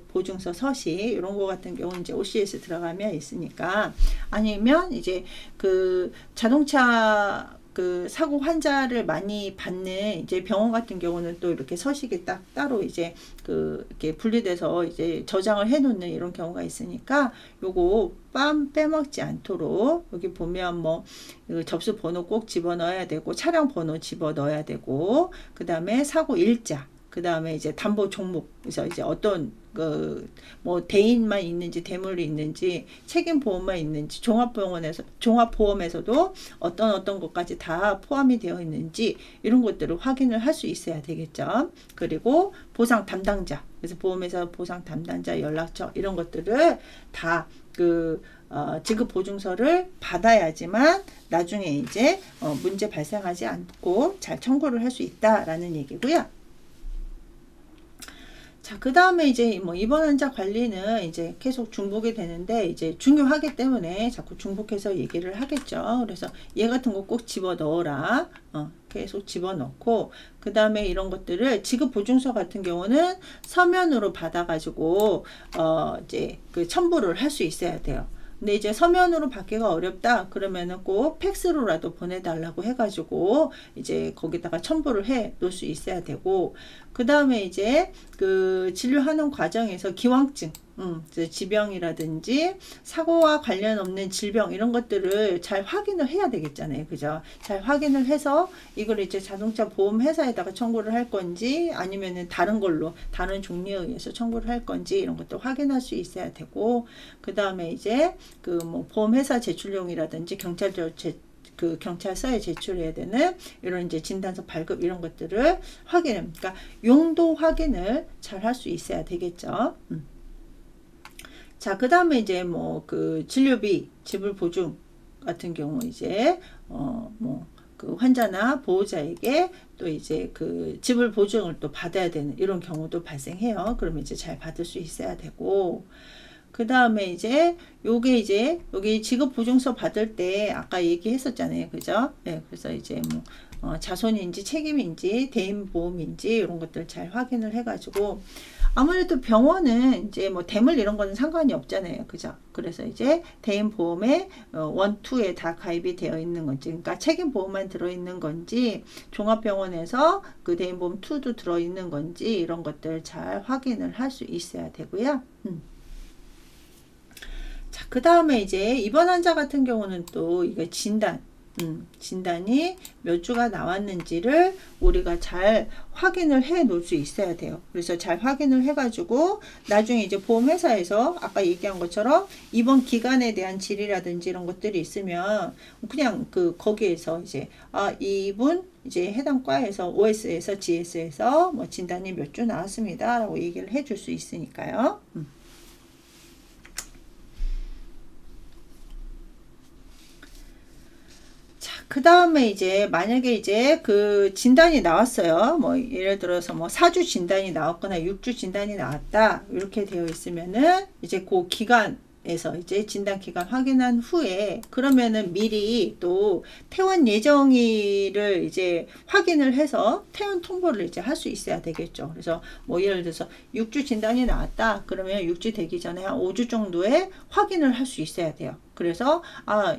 보증서 서식 이런 거 같은 경우는 이제 OCS 들어가면 있으니까 아니면 이제 그 자동차 그 사고 환자를 많이 받는 이제 병원 같은 경우는 또 이렇게 서식이 딱 따로 이제 그 이렇게 분리돼서 이제 저장을 해 놓는 이런 경우가 있으니까 요거 빼먹지 않도록 여기 보면 뭐 접수 번호 꼭 집어넣어야 되고 차량 번호 집어넣어야 되고 그다음에 사고 일자 그 다음에 이제 담보 종목, 그래서 이제 어떤 뭐 대인만 있는지 대물이 있는지 책임보험만 있는지 종합보험에서도 어떤 것까지 다 포함이 되어 있는지 이런 것들을 확인을 할 수 있어야 되겠죠. 그리고 보상 담당자, 그래서 보험회사 보상 담당자 연락처 이런 것들을 다 지급 보증서를 받아야지만 나중에 이제 문제 발생하지 않고 잘 청구를 할 수 있다라는 얘기고요. 자, 그 다음에 이제 뭐 입원 환자 관리는 이제 계속 중복이 되는데 이제 중요하기 때문에 자꾸 중복해서 얘기를 하겠죠. 그래서 얘 같은 거 꼭 집어 넣어라. 계속 집어 넣고 그 다음에 이런 것들을 지급 보증서 같은 경우는 서면으로 받아 가지고 이제 그 첨부를 할 수 있어야 돼요. 근데 이제 서면으로 받기가 어렵다 그러면은 꼭 팩스로라도 보내달라고 해가지고 이제 거기다가 첨부를 해 놓을 수 있어야 되고 그 다음에 이제 그 진료하는 과정에서 기왕증 지병이라든지 사고와 관련 없는 질병 이런 것들을 잘 확인을 해야 되겠잖아요. 그죠? 잘 확인을 해서 이걸 이제 자동차 보험 회사에다가 청구를 할 건지 아니면은 다른 걸로 다른 종류에 의해서 청구를 할 건지 이런 것도 확인할 수 있어야 되고 그 다음에 이제 그 뭐 보험 회사 제출용이라든지 경찰서에 제출해야 되는 이런 이제 진단서 발급 이런 것들을 그러니까 용도 확인을 잘 할 수 있어야 되겠죠. 자, 그 다음에 이제 뭐 그 진료비 지불 보증 같은 경우 이제 뭐 그 환자나 보호자에게 또 이제 그 지불 보증을 또 받아야 되는 이런 경우도 발생해요. 그러면 이제 잘 받을 수 있어야 되고 그 다음에 이제 요게 이제 여기 지급 보증서 받을 때 아까 얘기했었잖아요. 그죠? 네, 그래서 이제 뭐 자손인지 책임인지 대인보험인지 이런 것들 잘 확인을 해가지고 아무래도 병원은 이제 뭐 대물 이런 거는 상관이 없잖아요. 그죠? 그래서 이제 대인보험에 1, 2에 다 가입이 되어 있는 건지 그러니까 책임보험만 들어있는 건지 종합병원에서 그 대인보험 2도 들어있는 건지 이런 것들 잘 확인을 할 수 있어야 되고요. 자, 그 다음에 이제 입원 환자 같은 경우는 또 이거 진단이 몇 주가 나왔는지를 우리가 잘 확인을 해 놓을 수 있어야 돼요. 그래서 잘 확인을 해 가지고 나중에 이제 보험회사에서 아까 얘기한 것처럼 입원 기간에 대한 질이라든지 이런 것들이 있으면 그냥 거기에서 이제 이분 이제 해당 과에서 OS에서 GS에서 뭐 진단이 몇 주 나왔습니다 라고 얘기를 해 줄 수 있으니까요. 그 다음에 이제 만약에 이제 그 진단이 나왔어요. 뭐 예를 들어서 뭐 4주 진단이 나왔거나 6주 진단이 나왔다. 이렇게 되어 있으면은 이제 그 기간에서 이제 진단 기간 확인한 후에 그러면은 미리 또 퇴원 예정일을 이제 확인을 해서 퇴원 통보를 이제 할 수 있어야 되겠죠. 그래서 뭐 예를 들어서 6주 진단이 나왔다. 그러면 6주 되기 전에 한 5주 정도에 확인을 할 수 있어야 돼요. 그래서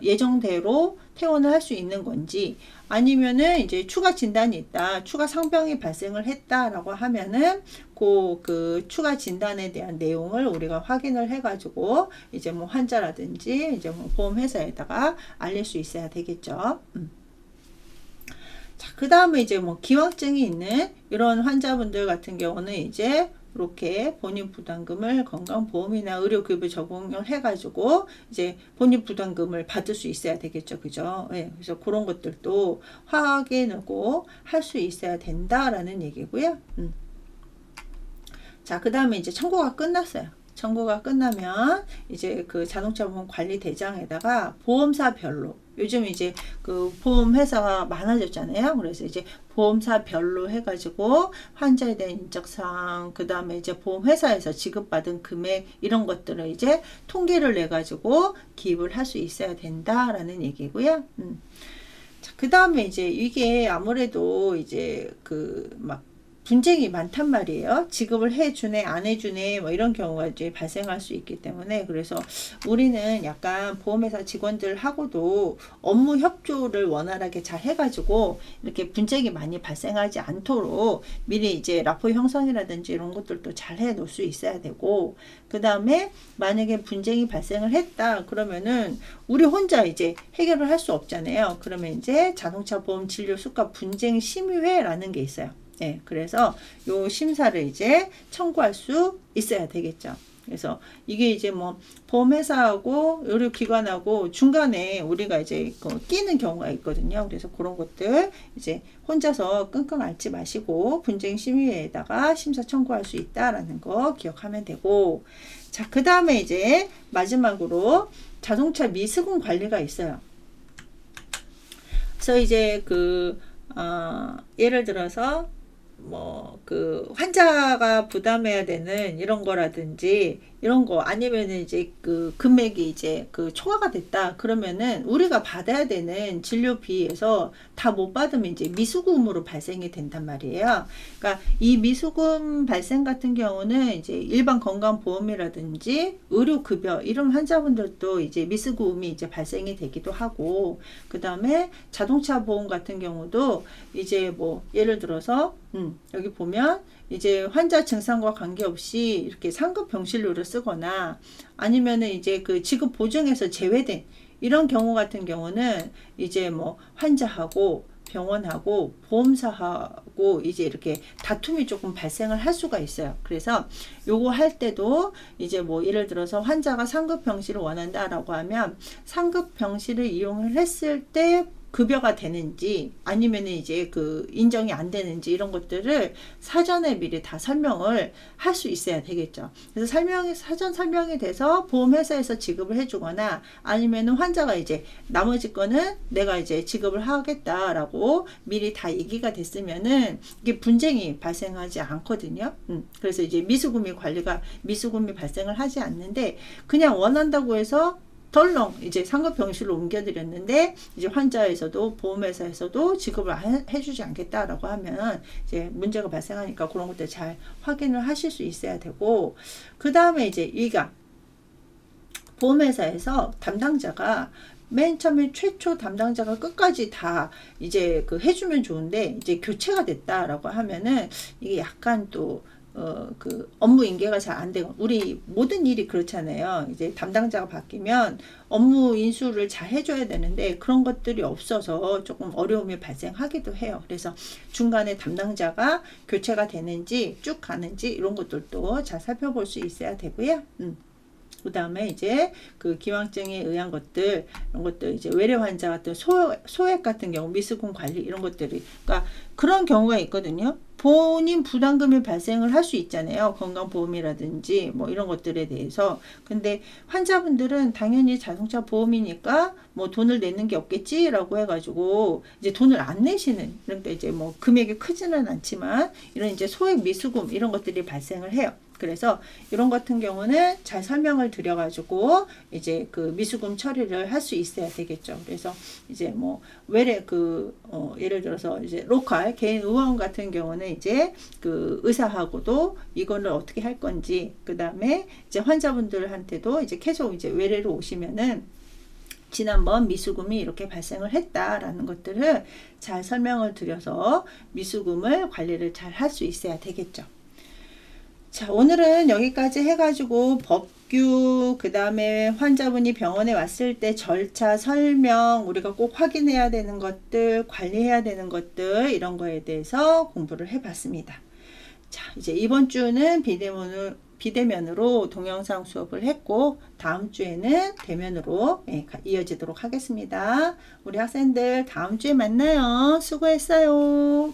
예정대로 퇴원을 할 수 있는 건지 아니면은 이제 추가 진단이 있다, 추가 상병이 발생을 했다라고 하면은 그 추가 진단에 대한 내용을 우리가 확인을 해가지고 이제 뭐 환자라든지 이제 뭐 보험회사에다가 알릴 수 있어야 되겠죠. 자, 그 다음에 이제 뭐 기왕증이 있는 이런 환자분들 같은 경우는 이제 이렇게 본인 부담금을 건강보험이나 의료급여 적용을 해가지고 이제 본인 부담금을 받을 수 있어야 되겠죠. 그죠? 네, 그래서 그런 것들도 확인하고 할 수 있어야 된다라는 얘기고요. 자, 그 다음에 이제 청구가 끝났어요. 청구가 끝나면 이제 그 자동차보험 관리대장에다가 보험사별로 요즘 이제 그 보험회사가 많아졌잖아요. 그래서 이제 보험사별로 해가지고 환자에 대한 인적사항, 그 다음에 이제 보험회사에서 지급받은 금액 이런 것들을 이제 통계를 내가지고 기입을 할 수 있어야 된다라는 얘기고요. 자, 그 다음에 이제 이게 아무래도 이제 막 분쟁이 많단 말이에요. 지급을 해주네, 안 해주네, 뭐 이런 경우가 이제 발생할 수 있기 때문에, 그래서 우리는 약간 보험회사 직원들하고도 업무 협조를 원활하게 잘 해가지고 이렇게 분쟁이 많이 발생하지 않도록 미리 이제 라포 형성이라든지 이런 것들도 잘 해 놓을 수 있어야 되고, 그 다음에 만약에 분쟁이 발생을 했다 그러면은 우리 혼자 이제 해결을 할 수 없잖아요. 그러면 이제 자동차 보험 진료 수가 분쟁 심의회라는 게 있어요. 네, 그래서 요 심사를 이제 청구할 수 있어야 되겠죠. 그래서 이게 이제 뭐 보험회사하고 의료기관하고 중간에 우리가 이제 끼는 경우가 있거든요. 그래서 그런 것들 이제 혼자서 끙끙 앓지 마시고 분쟁심의회에다가 심사 청구할 수 있다라는 거 기억하면 되고, 자, 그 다음에 이제 마지막으로 자동차 미수금 관리가 있어요. 그래서 이제 예를 들어서 뭐 환자가 부담해야 되는 이런 거라든지 이런 거, 아니면은 이제 금액이 이제 초과가 됐다 그러면은 우리가 받아야 되는 진료비에서 다 못 받으면 이제 미수금으로 발생이 된단 말이에요. 그러니까 이 미수금 발생 같은 경우는 이제 일반 건강보험이라든지 의료급여 이런 환자분들도 이제 미수금이 이제 발생이 되기도 하고, 그 다음에 자동차 보험 같은 경우도 이제 뭐 예를 들어서 여기 보면 이제 환자 증상과 관계없이 이렇게 상급 병실료를 쓰거나 아니면은 이제 지급 보증에서 제외된 이런 경우 같은 경우는 이제 뭐 환자하고 병원하고 보험사하고 이제 이렇게 다툼이 조금 발생을 할 수가 있어요. 그래서 요거 할 때도 이제 뭐 예를 들어서 환자가 상급 병실을 원한다라고 하면 상급 병실을 이용을 했을 때 급여가 되는지 아니면은 이제 인정이 안 되는지 이런 것들을 사전에 미리 다 설명을 할 수 있어야 되겠죠. 그래서 사전 설명이 돼서 보험회사에서 지급을 해주거나 아니면은 환자가 이제 나머지 거는 내가 이제 지급을 하겠다라고 미리 다 얘기가 됐으면은 이게 분쟁이 발생하지 않거든요. 그래서 이제 미수금이 발생을 하지 않는데, 그냥 원한다고 해서 덜렁 이제 상급 병실로 옮겨드렸는데 이제 환자에서도 보험회사에서도 지급을 해주지 않겠다라고 하면 이제 문제가 발생하니까 그런 것들 잘 확인을 하실 수 있어야 되고, 그 다음에 이제 보험회사에서 담당자가 맨 처음에 최초 담당자가 끝까지 다 이제 해주면 좋은데 이제 교체가 됐다라고 하면은 이게 약간 또 업무 인계가 잘 안 되고, 우리 모든 일이 그렇잖아요. 이제 담당자가 바뀌면 업무 인수를 잘 해줘야 되는데 그런 것들이 없어서 조금 어려움이 발생하기도 해요. 그래서 중간에 담당자가 교체가 되는지 쭉 가는지 이런 것들도 잘 살펴볼 수 있어야 되고요. 그 다음에 이제 기왕증에 의한 것들, 이런 것들 이제 외래 환자 같은 소액 같은 경우 미수금 관리 이런 것들이, 그러니까 그런 경우가 있거든요. 본인 부담금이 발생을 할 수 있잖아요. 건강보험이라든지 뭐 이런 것들에 대해서. 근데 환자분들은 당연히 자동차 보험이니까 뭐 돈을 내는 게 없겠지라고 해가지고 이제 돈을 안 내시는, 그러니까 이제 뭐 금액이 크지는 않지만 이런 이제 소액 미수금 이런 것들이 발생을 해요. 그래서 이런 같은 경우는 잘 설명을 드려가지고 이제 미수금 처리를 할 수 있어야 되겠죠. 그래서 이제 뭐 외래 예를 들어서 이제 로컬 개인 의원 같은 경우는 이제 의사하고도 이거를 어떻게 할 건지, 그 다음에 이제 환자분들한테도 이제 계속 이제 외래로 오시면은 지난번 미수금이 이렇게 발생을 했다라는 것들을 잘 설명을 드려서 미수금을 관리를 잘 할 수 있어야 되겠죠. 자, 오늘은 여기까지 해가지고 법규, 그 다음에 환자분이 병원에 왔을 때 절차 설명, 우리가 꼭 확인해야 되는 것들, 관리해야 되는 것들, 이런 거에 대해서 공부를 해봤습니다. 자, 이제 이번 주는 비대면으로 동영상 수업을 했고, 다음 주에는 대면으로 이어지도록 하겠습니다. 우리 학생들 다음 주에 만나요. 수고했어요.